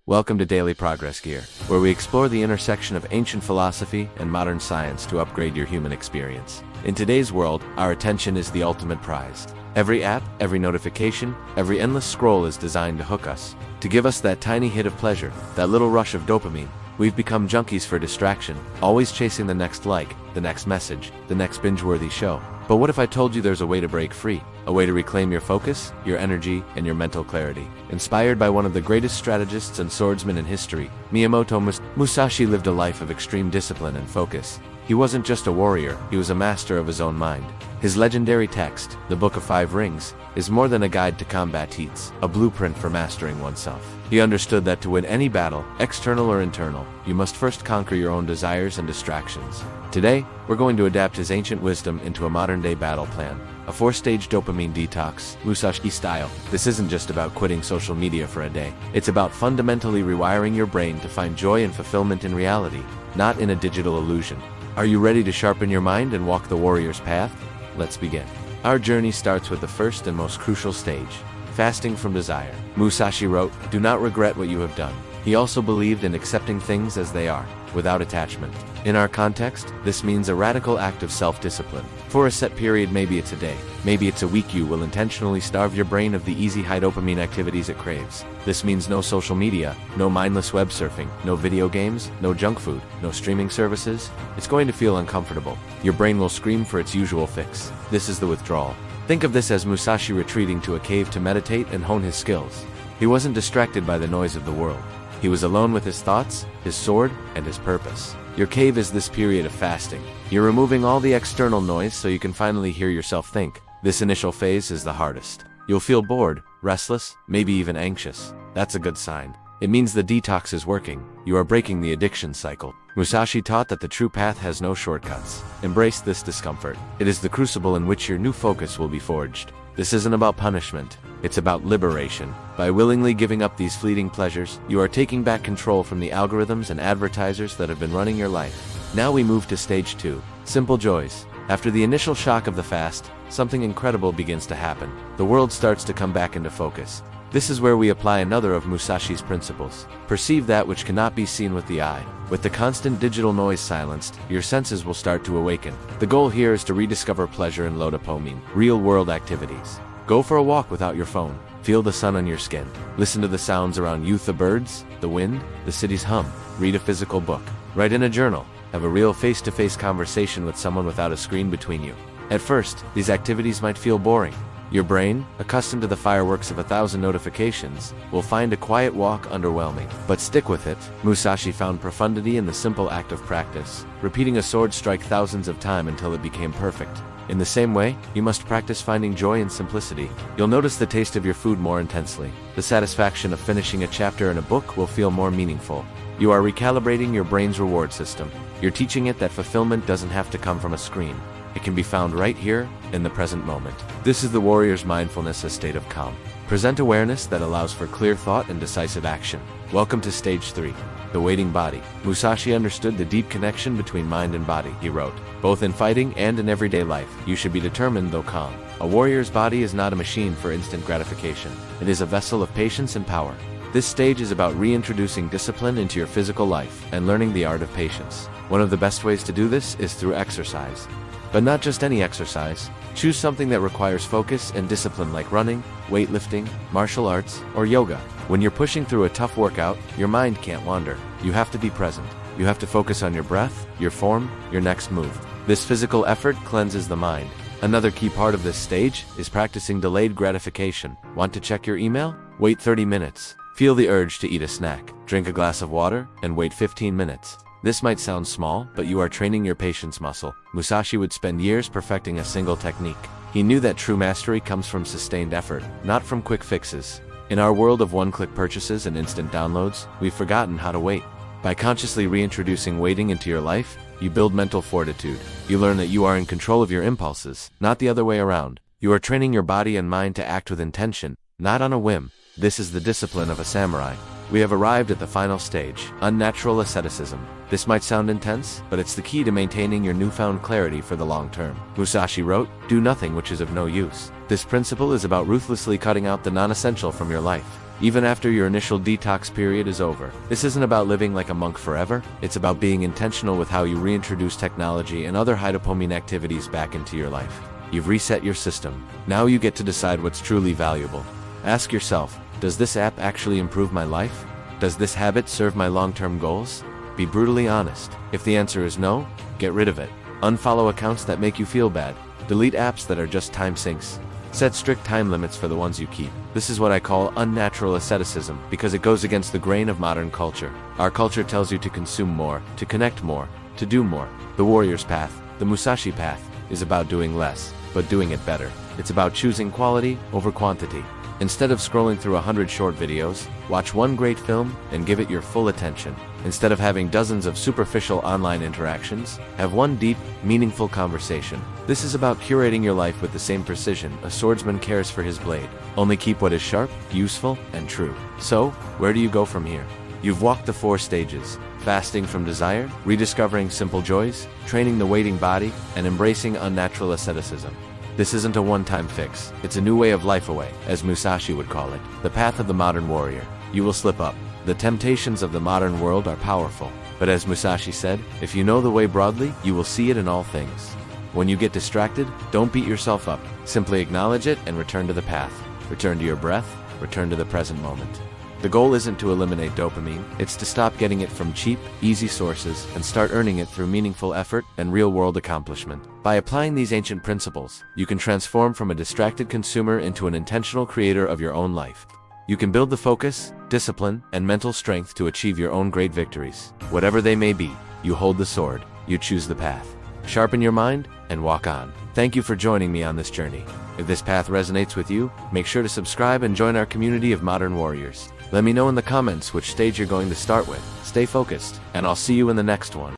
Welcome to Daily Progress Gear, where we explore the intersection of ancient philosophy and modern science to upgrade your human experience. In today's world, our attention is the ultimate prize. Every app, every notification, every endless scroll is designed to hook us, to give us that tiny hit of pleasure, that little rush of dopamine. We've become junkies for distraction, always chasing the next like, the next message, the next binge-worthy show. But what if I told you there's a way to break free? A way to reclaim your focus, your energy, and your mental clarity. Inspired by one of the greatest strategists and swordsmen in history, Miyamoto Musashi lived a life of extreme discipline and focus. He wasn't just a warrior, he was a master of his own mind. His legendary text, the Book of Five Rings, is more than a guide to combat heats, a blueprint for mastering oneself. He understood that to win any battle, external or internal, you must first conquer your own desires and distractions. Today, we're going to adapt his ancient wisdom into a modern-day battle plan. A 4-stage dopamine detox, Musashi style. This isn't just about quitting social media for a day. It's about fundamentally rewiring your brain to find joy and fulfillment in reality, not in a digital illusion. Are you ready to sharpen your mind and walk the warrior's path? Let's begin. Our journey starts with the first and most crucial stage, fasting from desire. Musashi wrote, "Do not regret what you have done." He also believed in accepting things as they are, without attachment. In our context, this means a radical act of self-discipline. For a set period, maybe it's a day, maybe it's a week, you will intentionally starve your brain of the easy high dopamine activities it craves. This means no social media, no mindless web surfing, no video games, no junk food, no streaming services. It's going to feel uncomfortable. Your brain will scream for its usual fix. This is the withdrawal. Think of this as Musashi retreating to a cave to meditate and hone his skills. He wasn't distracted by the noise of the world. He was alone with his thoughts, his sword, and his purpose. Your cave is this period of fasting. You're removing all the external noise so you can finally hear yourself think. This initial phase is the hardest. You'll feel bored, restless, maybe even anxious. That's a good sign. It means the detox is working. You are breaking the addiction cycle. Musashi taught that the true path has no shortcuts. Embrace this discomfort. It is the crucible in which your new focus will be forged. This isn't about punishment. It's about liberation. By willingly giving up these fleeting pleasures, you are taking back control from the algorithms and advertisers that have been running your life. Now we move to stage 2, simple joys. After the initial shock of the fast, something incredible begins to happen. The world starts to come back into focus. This is where we apply another of Musashi's principles. Perceive that which cannot be seen with the eye. With the constant digital noise silenced, your senses will start to awaken. The goal here is to rediscover pleasure in low dopamine, real-world activities. Go for a walk without your phone. Feel the sun on your skin. Listen to the sounds around you, the birds, the wind, the city's hum. Read a physical book. Write in a journal. Have a real face-to-face conversation with someone without a screen between you. At first, these activities might feel boring. Your brain, accustomed to the fireworks of 1,000 notifications, will find a quiet walk underwhelming. But stick with it. Musashi found profundity in the simple act of practice, repeating a sword strike thousands of times until it became perfect. In the same way, you must practice finding joy in simplicity. You'll notice the taste of your food more intensely. The satisfaction of finishing a chapter in a book will feel more meaningful. You are recalibrating your brain's reward system. You're teaching it that fulfillment doesn't have to come from a screen. It can be found right here, in the present moment. This is the warrior's mindfulness, a state of calm. Present awareness that allows for clear thought and decisive action. Welcome to stage 3, the waiting body. Musashi understood the deep connection between mind and body. He wrote, "Both in fighting and in everyday life, you should be determined though calm." A warrior's body is not a machine for instant gratification. It is a vessel of patience and power. This stage is about reintroducing discipline into your physical life and learning the art of patience. One of the best ways to do this is through exercise. But not just any exercise. Choose something that requires focus and discipline like running, weightlifting, martial arts, or yoga. When you're pushing through a tough workout, your mind can't wander. You have to be present. You have to focus on your breath, your form, your next move. This physical effort cleanses the mind. Another key part of this stage is practicing delayed gratification. Want to check your email? Wait 30 minutes. Feel the urge to eat a snack. Drink a glass of water and wait 15 minutes. This might sound small, but you are training your patience muscle. Musashi would spend years perfecting a single technique. He knew that true mastery comes from sustained effort, not from quick fixes. In our world of one-click purchases and instant downloads, we've forgotten how to wait. By consciously reintroducing waiting into your life, you build mental fortitude. You learn that you are in control of your impulses, not the other way around. You are training your body and mind to act with intention, not on a whim. This is the discipline of a samurai. We have arrived at the final stage, unnatural asceticism. This might sound intense, but it's the key to maintaining your newfound clarity for the long term. Musashi wrote, "Do nothing which is of no use." This principle is about ruthlessly cutting out the non-essential from your life. even after your initial detox period is over. This isn't about living like a monk forever, it's about being intentional with how you reintroduce technology and other high dopamine activities back into your life. You've reset your system. Now you get to decide what's truly valuable. Ask yourself, does this app actually improve my life? Does this habit serve my long-term goals? Be brutally honest. If the answer is no, get rid of it. Unfollow accounts that make you feel bad. Delete apps that are just time sinks. Set strict time limits for the ones you keep. This is what I call unnatural asceticism, because it goes against the grain of modern culture. Our culture tells you to consume more, to connect more, to do more. The warrior's path, the Musashi path, is about doing less, but doing it better. It's about choosing quality over quantity. Instead of scrolling through 100 short videos, watch one great film and give it your full attention. Instead of having dozens of superficial online interactions, have one deep, meaningful conversation. This is about curating your life with the same precision a swordsman cares for his blade. Only keep what is sharp, useful, and true. So, where do you go from here? You've walked the 4 stages: fasting from desire, rediscovering simple joys, training the waiting body, and embracing unnatural asceticism. This isn't a one-time fix. It's a new way of life away, as Musashi would call it, the path of the modern warrior. You will slip up. The temptations of the modern world are powerful. But as Musashi said, if you know the way broadly, you will see it in all things. When you get distracted, don't beat yourself up. Simply acknowledge it and return to the path. Return to your breath, return to the present moment. The goal isn't to eliminate dopamine, it's to stop getting it from cheap, easy sources and start earning it through meaningful effort and real-world accomplishment. By applying these ancient principles, you can transform from a distracted consumer into an intentional creator of your own life. You can build the focus, discipline, and mental strength to achieve your own great victories. Whatever they may be, you hold the sword, you choose the path. Sharpen your mind, and walk on. Thank you for joining me on this journey. If this path resonates with you, make sure to subscribe and join our community of modern warriors. Let me know in the comments which stage you're going to start with. Stay focused, and I'll see you in the next one.